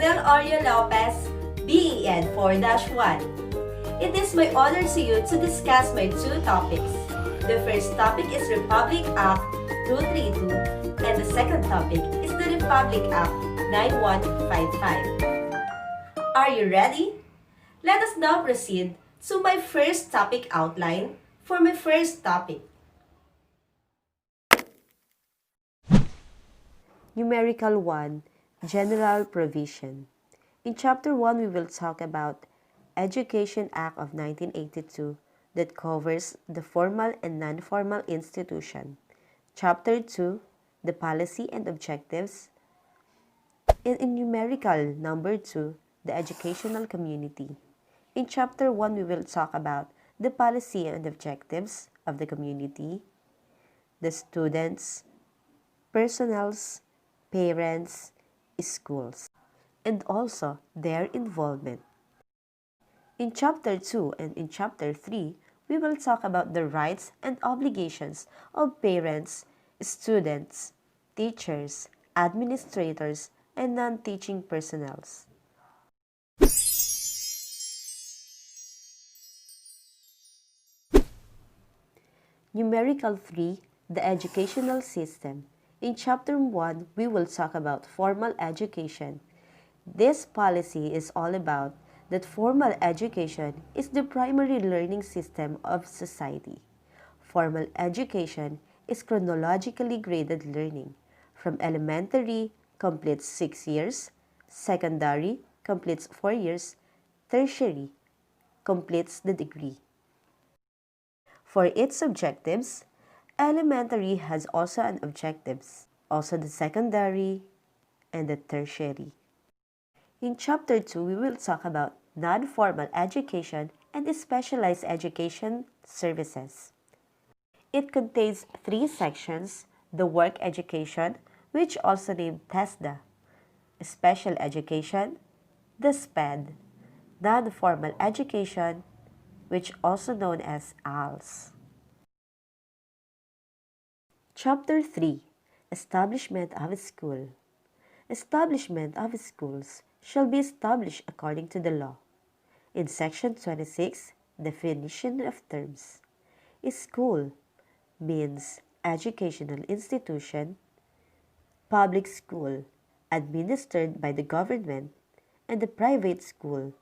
Mayonelle Oreo Lopez, BEN 4-1. It is my honor to you to discuss my two topics. The first topic is Republic Act 232 and the second topic is the Republic Act 9155. Are you ready? Let us now proceed to my first topic outline for my first topic. Numerical 1, General Provision. In Chapter 1, we will talk about Education Act of 1982 that covers the formal and non-formal institution. Chapter 2, the policy and objectives. And in numerical number 2, the educational community. In Chapter 1, we will talk about the policy and objectives of the community, the students, personnels, parents, schools, and also their involvement. In Chapter 2 and in Chapter 3, we will talk about the rights and obligations of parents, students, teachers, administrators, and non-teaching personnels. Numerical 3, the educational system. In Chapter 1, we will talk about formal education. This policy is all about that formal education is the primary learning system of society. Formal education is chronologically graded learning. From elementary completes 6 years, secondary completes 4 years, tertiary completes the degree. For its objectives, elementary has also an objectives, also the secondary and the tertiary. In Chapter 2, we will talk about non-formal education and specialized education services. It contains 3 sections: the work education, which also named TESDA, special education, the SPED, non-formal education, which also known as ALS. Chapter 3, Establishment of a School. Establishment of schools shall be established according to the law. In Section 26, definition of terms. A school means educational institution, public school administered by the government, and a private school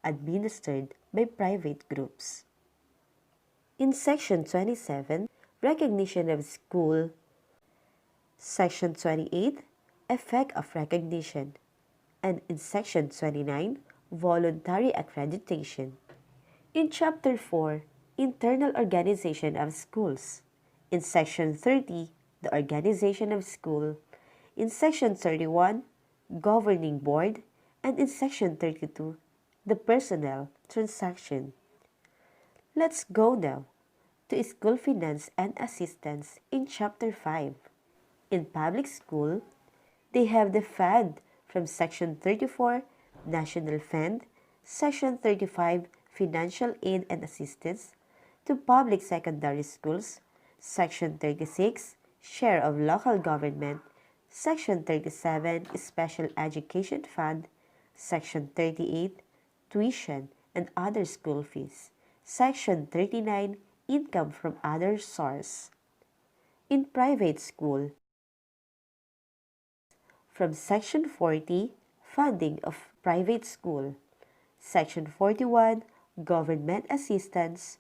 administered by private groups. In Section 27, recognition of school. Section 28, effect of recognition. And in Section 29, voluntary accreditation. In Chapter 4, internal organization of schools. In Section 30, the organization of school. In Section 31, governing board. And in Section 32, the personnel transaction. Let's go now to school finance and assistance in Chapter 5. In public school, they have the fund from Section 34, National Fund, Section 35, Financial Aid and Assistance to Public Secondary Schools, Section 36, Share of Local Government, Section 37, Special Education Fund, Section 38, Tuition and other school fees, Section 39, Income from other source. In private school, from Section 40, Funding of Private School, Section 41, Government Assistance,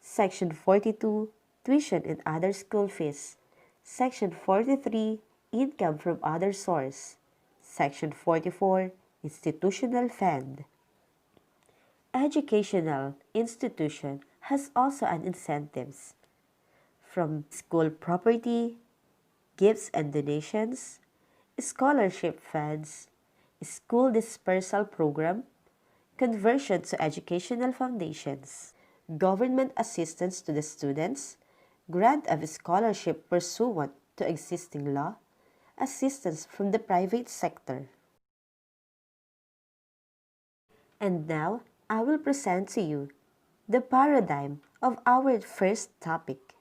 Section 42, Tuition and other school fees, Section 43, Income from other source, Section 44, Institutional Fund. Educational institution has also an incentives from school property, gifts and donations, scholarship funds, school dispersal program, conversion to educational foundations, government assistance to the students, grant of scholarship pursuant to existing law, assistance from the private sector. And now, I will present to you the paradigm of our first topic.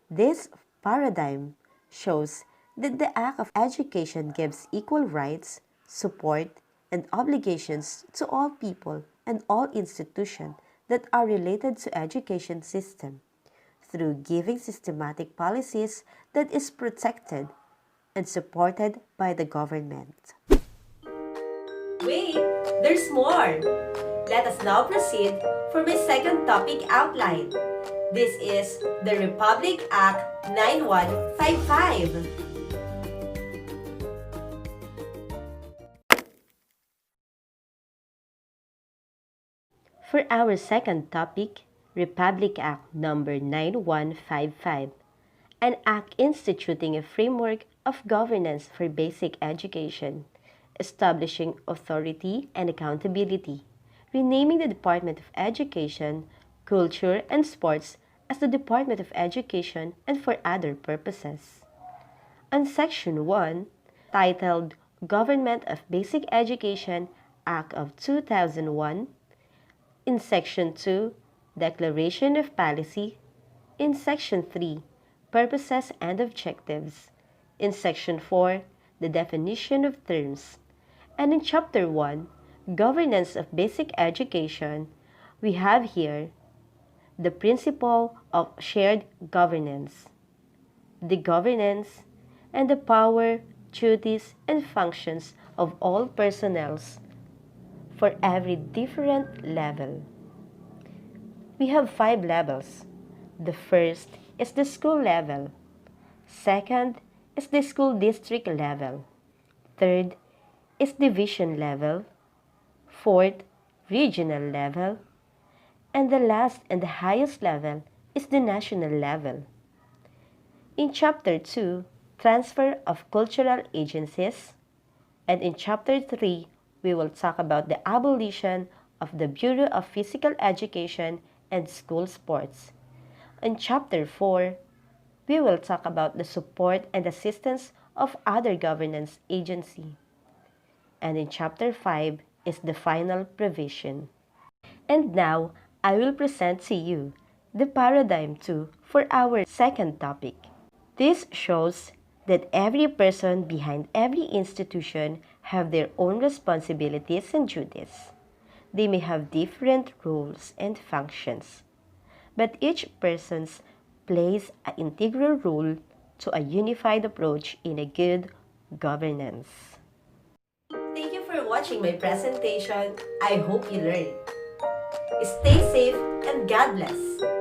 This paradigm shows that the act of education gives equal rights, support, and obligations to all people and all institutions that are related to education system through giving systematic policies that is protected and supported by the government. Wait, there's more! Let us now proceed for my second topic outline. This is the Republic Act 9155. For our second topic, Republic Act number 9155, an act instituting a framework of governance for basic education, establishing authority and accountability, renaming the Department of Education, Culture, and Sports as the Department of Education and for other purposes. On Section 1, titled Government of Basic Education Act of 2001, in Section 2, Declaration of Policy. In Section 3, Purposes and Objectives. In Section 4, the definition of terms. And in Chapter 1, Governance of Basic Education, we have here the principle of shared governance, the governance, and the power, duties, and functions of all personnel for every different level. We have 5 levels. The first is the school level. Second is the school district level. Third is division level. Fourth, regional level. And the last and the highest level is the national level. In Chapter 2, Transfer of Cultural Agencies. And in Chapter 3, we will talk about the abolition of the Bureau of Physical Education and School Sports. In Chapter 4, we will talk about the support and assistance of other governance agency. And in Chapter 5 is the final provision. And now, I will present to you the Paradigm 2 for our second topic. This shows that every person behind every institution have their own responsibilities and duties. They may have different roles and functions, but each person plays an integral role to a unified approach in a good governance. Thank you for watching my presentation. I hope you learned. Stay safe and God bless.